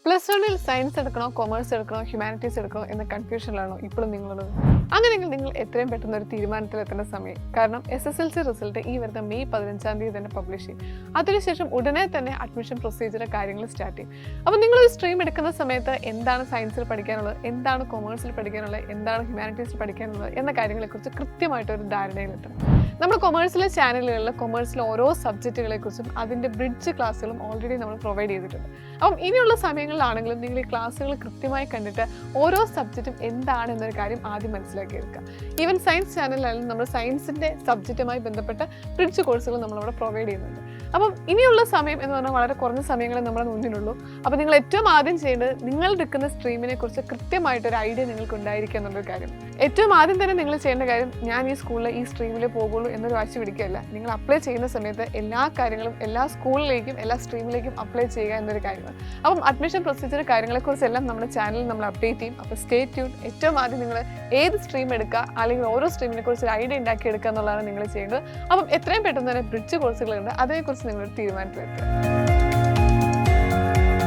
Plus വണ്ണിൽ science എടുക്കണോ commerce എടുക്കണോ ഹ്യൂമാനിറ്റീസ് എടുക്കണോ എന്ന കൺഫ്യൂഷനിലാണോ ഇപ്പോഴും നിങ്ങളുള്ളത്? അങ്ങനെയെങ്കിൽ നിങ്ങൾ എത്രയും പെട്ടെന്ന് ഒരു തീരുമാനത്തിലെത്തേണ്ട സമയം. കാരണം SSLC റിസൾട്ട് ഈ വരുന്ന മെയ് 15-ാം തീയതി തന്നെ പബ്ലിഷ് ചെയ്യും. അതിനുശേഷം ഉടനെ തന്നെ അഡ്മിഷൻ പ്രൊസീജിയർ കാര്യങ്ങൾ സ്റ്റാർട്ട് ചെയ്യും. അപ്പോൾ നിങ്ങളൊരു സ്ട്രീം എടുക്കുന്ന സമയത്ത് എന്താണ് സയൻസിൽ പഠിക്കാനുള്ളത്, എന്താണ് കൊമേഴ്സിൽ പഠിക്കാനുള്ളത്, എന്താണ് ഹ്യൂമാനിറ്റീസിൽ പഠിക്കാനുള്ളത് എന്ന കാര്യങ്ങളെക്കുറിച്ച് കൃത്യമായിട്ടൊരു ധാരണയിലെത്തണം. നമ്മുടെ കൊമേഴ്സിലെ ചാനലുകളിൽ കൊമേഴ്സിലെ ഓരോ സബ്ജക്റ്റുകളെക്കുറിച്ചും അതിൻ്റെ ബ്രിഡ്ജ് ക്ലാസ്സുകളും ഓൾറെഡി നമ്മൾ പ്രൊവൈഡ് ചെയ്തിട്ടുണ്ട്. അപ്പം ഇനിയുള്ള സമയങ്ങളിലാണെങ്കിലും നിങ്ങൾ ഈ ക്ലാസ്സുകൾ കൃത്യമായി കണ്ടിട്ട് ഓരോ സബ്ജക്റ്റും എന്താണ് എന്നൊരു കാര്യം ആദ്യം മനസ്സിലാക്കിയെടുക്കുക. ഈവൻ സയൻസ് ചാനലിലായാലും നമ്മൾ സയൻസിൻ്റെ സബ്ജക്റ്റുമായി ബന്ധപ്പെട്ട ബ്രിഡ്ജ് കോഴ്സുകൾ നമ്മളിവിടെ പ്രൊവൈഡ് ചെയ്യുന്നുണ്ട്. അപ്പം ഇനിയുള്ള സമയം എന്ന് പറഞ്ഞാൽ വളരെ കുറഞ്ഞ സമയങ്ങളെ നമ്മുടെ മുന്നിലുള്ളൂ. അപ്പോൾ നിങ്ങൾ ഏറ്റവും ആദ്യം ചെയ്യേണ്ടത് നിങ്ങൾ എടുക്കുന്ന സ്ട്രീമിനെ കുറിച്ച് കൃത്യമായിട്ടൊരു ഐഡിയ നിങ്ങൾക്ക് ഉണ്ടായിരിക്കുക എന്നുള്ളൊരു കാര്യം. ഏറ്റവും ആദ്യം തന്നെ നിങ്ങൾ ചെയ്യേണ്ട കാര്യം ഞാൻ ഈ സ്കൂളിൽ ഈ സ്ട്രീമിലേ പോകുള്ളൂ എന്നൊരു വാശി പിടിക്കുകയല്ല. നിങ്ങൾ അപ്ലൈ ചെയ്യുന്ന സമയത്ത് എല്ലാ കാര്യങ്ങളും എല്ലാ സ്കൂളിലേക്കും എല്ലാ സ്ട്രീമിലേക്കും അപ്ലൈ ചെയ്യുക എന്നൊരു കാര്യമാണ്. അപ്പം അഡ്മിഷൻ പ്രൊസീജിയർ കാര്യങ്ങളെക്കുറിച്ചെല്ലാം നമ്മുടെ ചാനലിൽ നമ്മൾ അപ്ഡേറ്റ് ചെയ്യും. അപ്പോൾ സ്റ്റേ ട്യൂൺ. ഏറ്റവും ആദ്യം നിങ്ങൾ ഏത് സ്ട്രീം എടുക്കുക അല്ലെങ്കിൽ ഓരോ സ്ട്രീമിനെ കുറിച്ച് ഒരു ഐഡിയ ഉണ്ടാക്കിയെടുക്കുക എന്നുള്ളതാണ് നിങ്ങൾ ചെയ്യേണ്ടത്. അപ്പം എത്രയും പെട്ടെന്ന് തന്നെ ബ്രിഡ്ജ് കോഴ്സുകളുണ്ട്, അതേക്കുറിച്ച് നിങ്ങളൊരു തീരുമാനത്തിലെത്തുക.